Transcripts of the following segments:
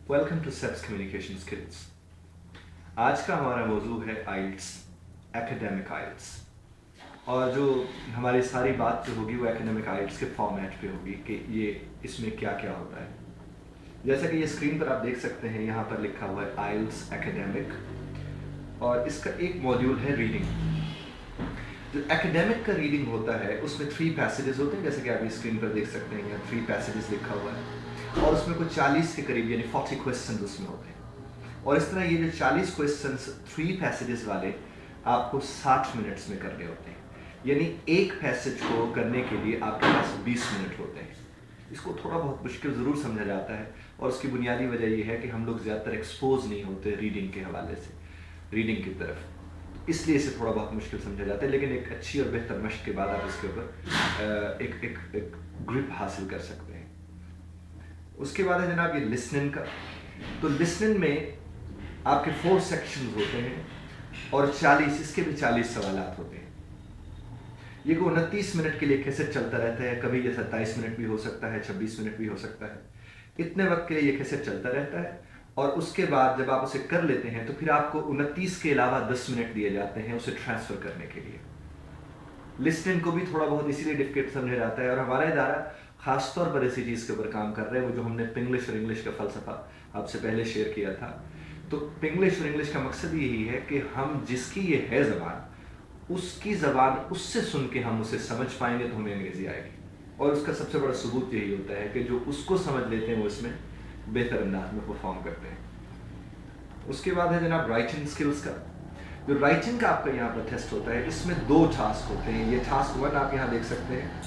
Welcome to CEPS communication skills. आज का हमारा मौजू है आइल्स, एकेडमिक आइल्स। और जो हमारी सारी बात जो होगी वो एकेडमिक आइल्स के फॉर्मेट पे होगी कि ये इसमें क्या क्या होता है। जैसा कि ये स्क्रीन पर आप देख सकते हैं, यहाँ पर लिखा हुआ है आइल्स एकेडमिक, और इसका एक मॉड्यूल है रीडिंग। जो एकेडमिक का रीडिंग होता है उसमें 3 पैसेजेस होते हैं, जैसे कि आप ये स्क्रीन पर देख सकते हैं, यहाँ 3 पैसेजेस लिखा हुआ है और उसमें कुछ 40 के करीब यानी 40 क्वेश्चन उसमें होते हैं। और इस तरह ये जो 40 क्वेश्चन 3 पैसेजेस वाले आपको 60 मिनट्स में करने होते हैं, यानी एक पैसेज को करने के लिए आपके पास 20 मिनट होते हैं। इसको थोड़ा बहुत मुश्किल ज़रूर समझा जाता है और उसकी बुनियादी वजह यह है कि हम लोग ज़्यादातर एक्सपोज नहीं होते रीडिंग के हवाले से, रीडिंग की तरफ, इसलिए इसे थोड़ा बहुत मुश्किल समझा जाता है। लेकिन एक अच्छी और बेहतर मशक के बाद आप इसके ऊपर एक ग्रिप हासिल कर सकते हैं। उसके बाद है जनाब ये लिसनिंग का। तो लिसनिंग में आपके 4 सेक्शंस होते हैं और 40 इसके भी 40 सवालात होते हैं। ये को 29 मिनट के लिए कैसे चलता रहता है, कभी ये 27 मिनट भी हो सकता है, 26 मिनट भी हो सकता है। इतने वक्त के लिए ये कैसे चलता रहता है और उसके बाद जब आप उसे कर लेते हैं तो फिर आपको 29 के अलावा 10 मिनट दिए जाते हैं उसे ट्रांसफ़र करने के लिए। लिसनिंग को भी थोड़ा बहुत इसीलिए डिफिकल्ट समझा जाता है और हमारा इदारा ख़ास तौर पर ऐसी चीज़ के ऊपर काम कर रहे हैं, वो जो हमने पिंग्लिश और इंग्लिश का फ़लसफ़ा आपसे पहले शेयर किया था। तो पिंग्लिश और इंग्लिश का मकसद यही है कि हम जिसकी ये है ज़बान, उसकी ज़बान उससे सुन के हम उसे समझ पाएंगे तो हमें अंग्रेज़ी आएगी। और उसका सबसे बड़ा सबूत यही होता है कि जो उसको समझ लेते हैं वो इसमें बेहतर अंदाज में परफॉर्म करते हैं। उसके बाद है जनाब राइटिंग स्किल्स का। जो राइटिंग का आपका यहाँ पर टेस्ट होता है, इसमें 2 टास्क होते हैं। ये टास्क 1 आप यहाँ देख सकते हैं,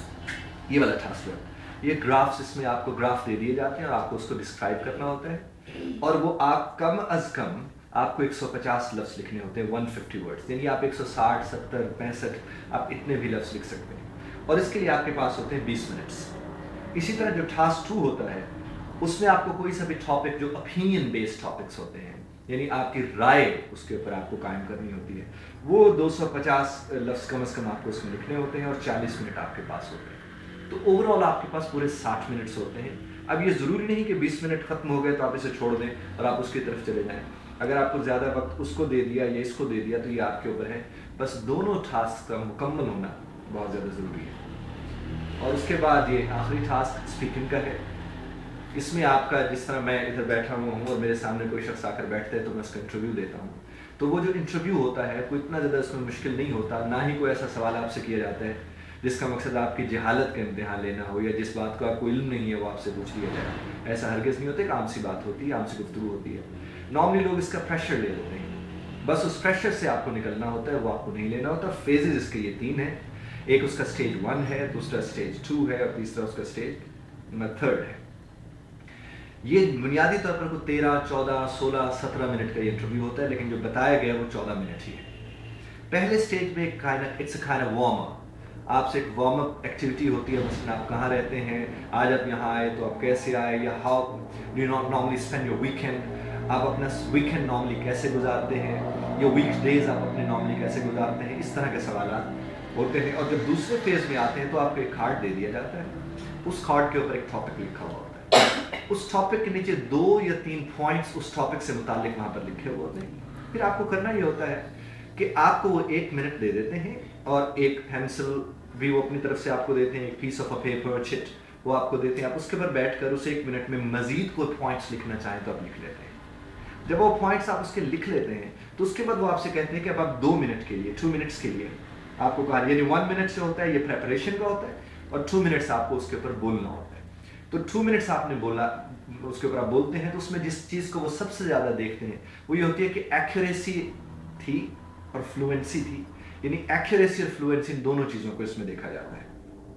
ये वाला टास्क 1, ये ग्राफ्स, इसमें आपको ग्राफ दे दिए जाते हैं और आपको उसको डिस्क्राइब करना होता है और वो आप कम अज़ कम आपको 150 लफ्ज़ लिखने होते हैं, 150 वर्ड्स, यानी आप 160, 70, 65 आप इतने भी लफ्ज़ लिख सकते हैं और इसके लिए आपके पास होते हैं 20 मिनट्स। इसी तरह जो टास्क 2 होता है उसमें आपको कोई सा भी टॉपिक, जो ओपिनियन बेस्ड टॉपिक्स होते हैं, यानी आपकी राय उसके ऊपर आपको कायम करनी होती है, वो 250 लफ्ज़ कम अज़ कम आपको उसमें लिखने होते हैं और 40 मिनट आपके पास होते हैं। तो ओवरऑल आपके पास पूरे 60 मिनट्स होते हैं। अब ये ज़रूरी नहीं कि 20 मिनट ख़त्म हो गए तो आप इसे छोड़ दें और आप उसकी तरफ चले जाएं। अगर आपको ज़्यादा वक्त उसको दे दिया या इसको दे दिया तो ये आपके ऊपर है, बस दोनों टास्क का मुकम्मल होना बहुत ज़्यादा ज़रूरी है। और उसके बाद ये आखिरी टास्क स्पीकिंग का है। इसमें आपका, जिस तरह मैं इधर बैठा हुआ हूँ और मेरे सामने कोई शख्स आकर बैठता है तो मैं उसका इंटरव्यू देता हूँ, तो वो जो इंटरव्यू होता है कोई इतना ज़्यादा उसमें मुश्किल नहीं होता, ना ही कोई ऐसा सवाल आपसे किया जाता है जिसका मकसद आपकी जहालत का इम्तिहान लेना हो या जिस बात को आपको इल्म नहीं है वो आपसे पूछ लिया जाए। ऐसा हरगिज़ नहीं होता, एक आम सी बात होती है, आम सी गुफ्तगू होती है। नॉर्मली लोग इसका प्रेशर ले लेते हैं, बस उस प्रेशर से आपको निकलना होता है, वो आपको नहीं लेना होता। फेजेस इसके ये 3 हैं, एक उसका स्टेज 1 है, दूसरा स्टेज 2 है और तीसरा उसका स्टेज 3 है। ये बुनियादी तौर पर 13, 14, 16, 17 मिनट का ये इंटरव्यू होता है, लेकिन जो बताया गया वो 14 मिनट ही है। पहले स्टेज में it's a kind of warm up, आपसे एक वार्म अप एक्टिविटी होती है। मसलन आप कहाँ रहते हैं, आज आप यहाँ आए तो आप कैसे आए, या how do you not normally spend your weekend, आप अपना वीकेंड नॉर्मली कैसे गुजारते हैं, या वीक डेज आप अपने नॉर्मली कैसे गुजारते हैं, इस तरह के सवाल होते हैं। और जब दूसरे फेज में आते हैं तो आपको एक कार्ड दे दिया जाता है, उस कार्ड के ऊपर एक टॉपिक लिखा हुआ होता है, उस टॉपिक के नीचे 2 या 3 पॉइंट्स उस टॉपिक से मुतालिक वहाँ पर लिखे हुए होते हैं। फिर आपको करना ये होता है कि आपको वो 1 मिनट दे देते हैं और एक पेंसिल भी वो अपनी तरफ से आपको देते हैं, एक piece of a paper chit वो आपको देते हैं। आप उसके ऊपर बैठकर उसे 1 मिनट में मजीद कोई पॉइंट्स लिखना चाहें तो आप लिख लेते हैं। जब वो पॉइंट्स आप उसके लिख लेते हैं तो उसके बाद वो आपसे कहते हैं कि अब आप 2 मिनट के लिए, 2 मिनट्स के लिए आपको कहा, यानी 1 मिनट से होता है, ये प्रेपरेशन का होता है, और 2 मिनट्स आपको उसके ऊपर बोलना होता है। तो 2 मिनट्स आपने बोला, उसके ऊपर आप बोलते हैं, तो उसमें जिस चीज़ को वो सबसे ज़्यादा देखते हैं वो ये होती है कि एक्यूरेसी थी और फ्लुएंसी थी, यानी एक्यूरेसी और फ्लुएंसी, इन दोनों चीज़ों को इसमें देखा जाता है।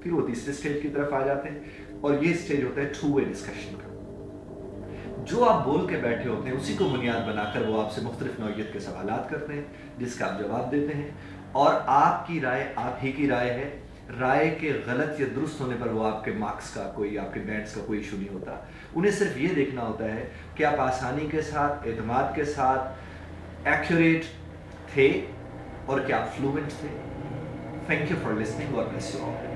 फिर वो तीसरे स्टेज की तरफ आ जाते हैं और ये स्टेज होता है 2 वे डिस्कशन का। जो आप बोल के बैठे होते हैं उसी को बुनियाद बनाकर वो आपसे मुख्तलिफ नौइयत के सवालात करते हैं जिसका आप जवाब देते हैं, और आपकी राय आप ही की राय है। राय के गलत या दुरुस्त होने पर वो आपके मार्क्स का कोई, आपके बैंड्स का कोई इशू नहीं होता। उन्हें सिर्फ ये देखना होता है कि आप आसानी के साथ, एतमाद के साथ एक्यूरेट थे और क्या आप फ्लुएंट थे। Thank you for listening, God bless you all.